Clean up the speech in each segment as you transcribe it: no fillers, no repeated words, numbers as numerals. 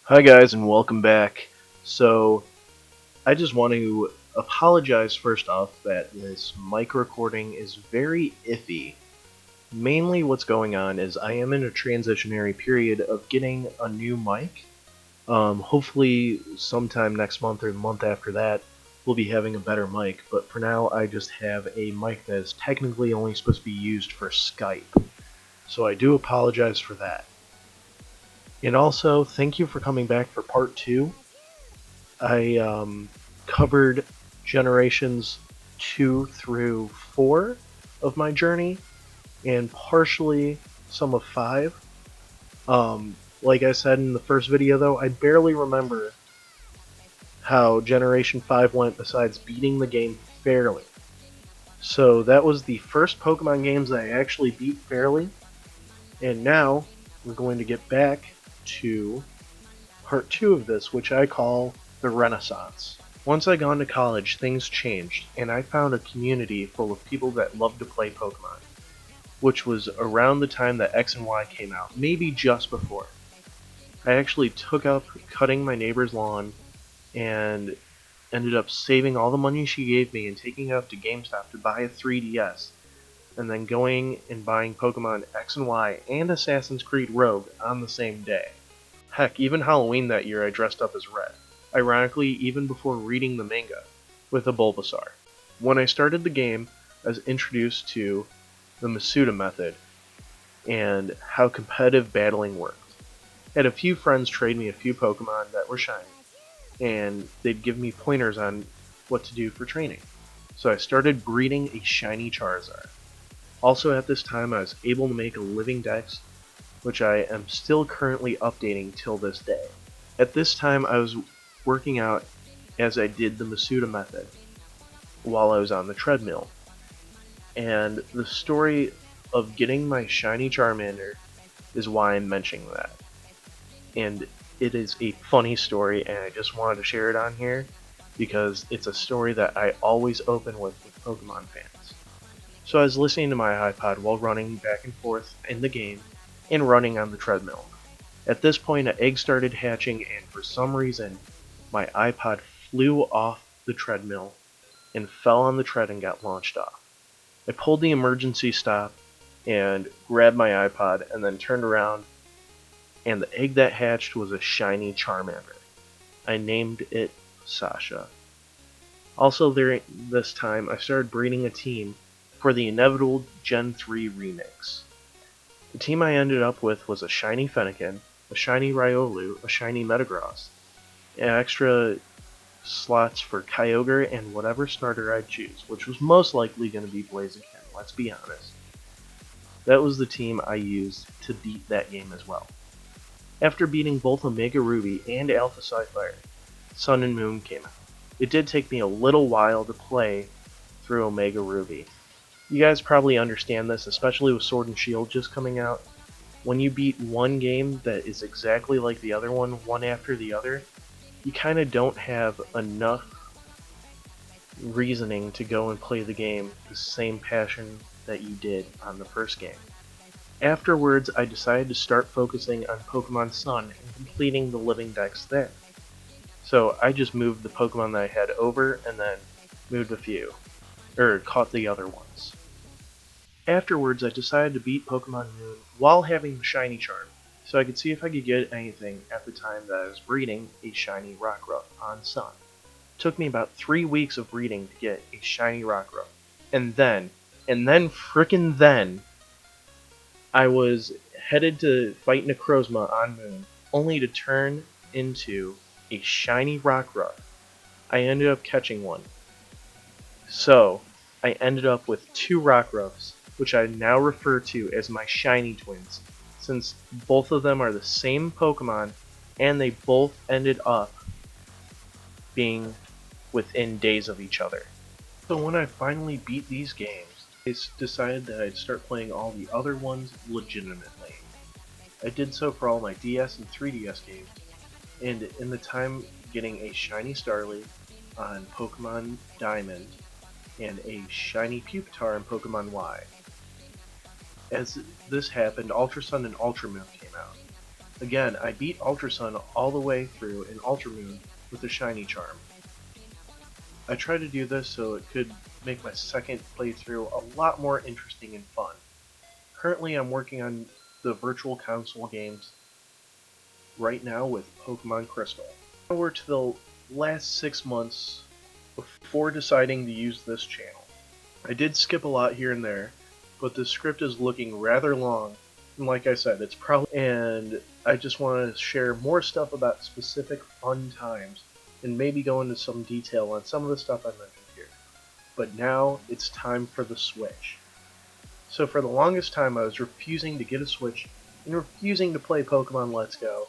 Hi guys and welcome back. So I just want to apologize first off that this mic recording is very iffy. Mainly what's going on is I am in a transitionary period of getting a new mic. Hopefully sometime next month or the month after that we'll be having a better mic, but for now I just have a mic that is technically only supposed to be used for Skype. So I do apologize for that. And also, thank you for coming back for part 2. I covered generations 2 through 4 of my journey, and partially some of 5. Like I said in the first video, though, I barely remember how Generation 5 went besides beating the game fairly. So that was the first Pokemon games that I actually beat fairly, and now we're going to get back to part 2 of this, which I call the Renaissance. Once I got into college, things changed, and I found a community full of people that loved to play Pokemon, which was around the time that X and Y came out, maybe just before. I actually took up cutting my neighbor's lawn and ended up saving all the money she gave me and taking it up to GameStop to buy a 3DS, and then going and buying Pokemon X and Y and Assassin's Creed Rogue on the same day. Heck, even Halloween that year I dressed up as Red. Ironically, even before reading the manga, with a Bulbasaur. When I started the game, I was introduced to the Masuda method and how competitive battling worked. I had a few friends trade me a few Pokemon that were shiny, and they'd give me pointers on what to do for training. So I started breeding a shiny Charizard. Also at this time I was able to make a living dex, which I am still currently updating till this day. At this time I was working out as I did the Masuda method while I was on the treadmill. And the story of getting my shiny Charmander is why I'm mentioning that. And it is a funny story, and I just wanted to share it on here because it's a story that I always open with Pokemon fans. So I was listening to my iPod while running back and forth in the game and running on the treadmill. At this point, an egg started hatching, and for some reason, my iPod flew off the treadmill and fell on the tread and got launched off. I pulled the emergency stop and grabbed my iPod and then turned around, and the egg that hatched was a shiny Charmander. I named it Sasha. Also during this time, I started breeding a team for the inevitable Gen 3 remix. The team I ended up with was a shiny Fennekin, a shiny Riolu, a shiny Metagross, and extra slots for Kyogre and whatever starter I'd choose, which was most likely going to be Blaziken, let's be honest. That was the team I used to beat that game as well. After beating both Omega Ruby and Alpha Sapphire, Sun and Moon came out. It did take me a little while to play through Omega Ruby. You guys probably understand this, especially with Sword and Shield just coming out. When you beat one game that is exactly like the other one after the other, you kind of don't have enough reasoning to go and play the game the same passion that you did on the first game. Afterwards, I decided to start focusing on Pokemon Sun and completing the living dex there. So I just moved the Pokemon that I had over and then moved a few, or caught the other ones. Afterwards, I decided to beat Pokemon Moon while having the shiny charm, so I could see if I could get anything at the time that I was breeding a shiny Rockruff on Sun. It took me about 3 weeks of breeding to get a shiny Rockruff. And then frickin' then, I was headed to fight Necrozma on Moon, only to turn into a shiny Rockruff. I ended up catching one. So, I ended up with 2 Rockruffs, which I now refer to as my shiny twins, since both of them are the same Pokemon, and they both ended up being within days of each other. So when I finally beat these games, I decided that I'd start playing all the other ones legitimately. I did so for all my DS and 3DS games, and in the time getting a shiny Starly on Pokemon Diamond, and a shiny Pupitar in Pokemon Y. As this happened, Ultra Sun and Ultra Moon came out. Again, I beat Ultra Sun all the way through in Ultra Moon with the Shiny Charm. I tried to do this so it could make my second playthrough a lot more interesting and fun. Currently I'm working on the Virtual Console games right now with Pokemon Crystal. Now we're to the last 6 months before deciding to use this channel. I did skip a lot here and there, but the script is looking rather long, and like I said, it's probably, and I just want to share more stuff about specific fun times, and maybe go into some detail on some of the stuff I mentioned here. But now, it's time for the Switch. So for the longest time I was refusing to get a Switch, and refusing to play Pokemon Let's Go,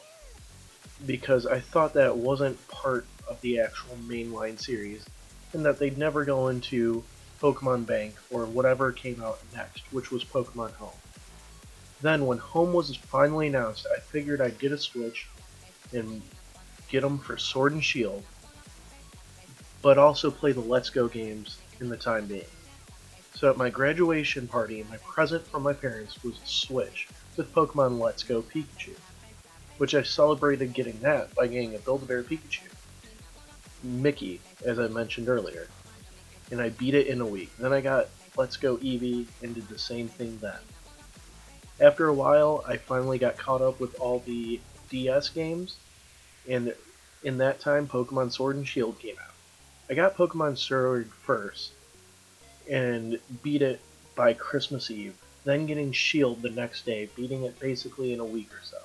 because I thought that wasn't part of the actual mainline series, and that they'd never go into Pokemon Bank or whatever came out next, which was Pokemon Home. Then, when Home was finally announced, I figured I'd get a Switch and get them for Sword and Shield, but also play the Let's Go games in the time being. So at my graduation party, my present from my parents was a Switch with Pokemon Let's Go Pikachu, which I celebrated getting that by getting a Build-A-Bear Pikachu. Mickey, as I mentioned earlier, and I beat it in a week. Then I got Let's Go Eevee and did the same thing then. After a while, I finally got caught up with all the DS games, and in that time, Pokemon Sword and Shield came out. I got Pokemon Sword first, and beat it by Christmas Eve, then getting Shield the next day, beating it basically in a week or so.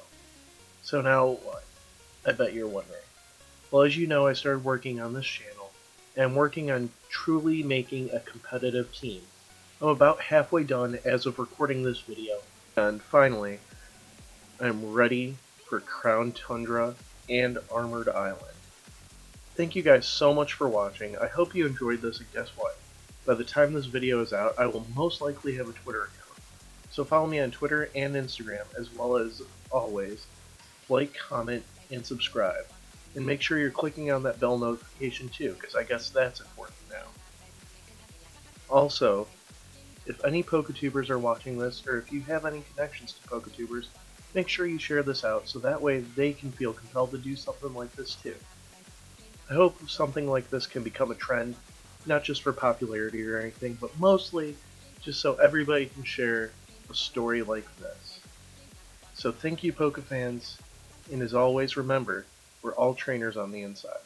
So now what? I bet you're wondering. Well, as you know, I started working on this channel, and I'm working on truly making a competitive team. I'm about halfway done as of recording this video, and finally, I'm ready for Crown Tundra and Armored Island. Thank you guys so much for watching. I hope you enjoyed this, and guess what? By the time this video is out, I will most likely have a Twitter account. So follow me on Twitter and Instagram, as well as, always, like, comment, and subscribe. And make sure you're clicking on that bell notification too, because I guess that's important now. Also, if any Poketubers are watching this, or if you have any connections to Poketubers, make sure you share this out so that way they can feel compelled to do something like this too. I hope something like this can become a trend, not just for popularity or anything, but mostly just so everybody can share a story like this. So thank you, Poke fans, and as always, remember, we're all trainers on the inside.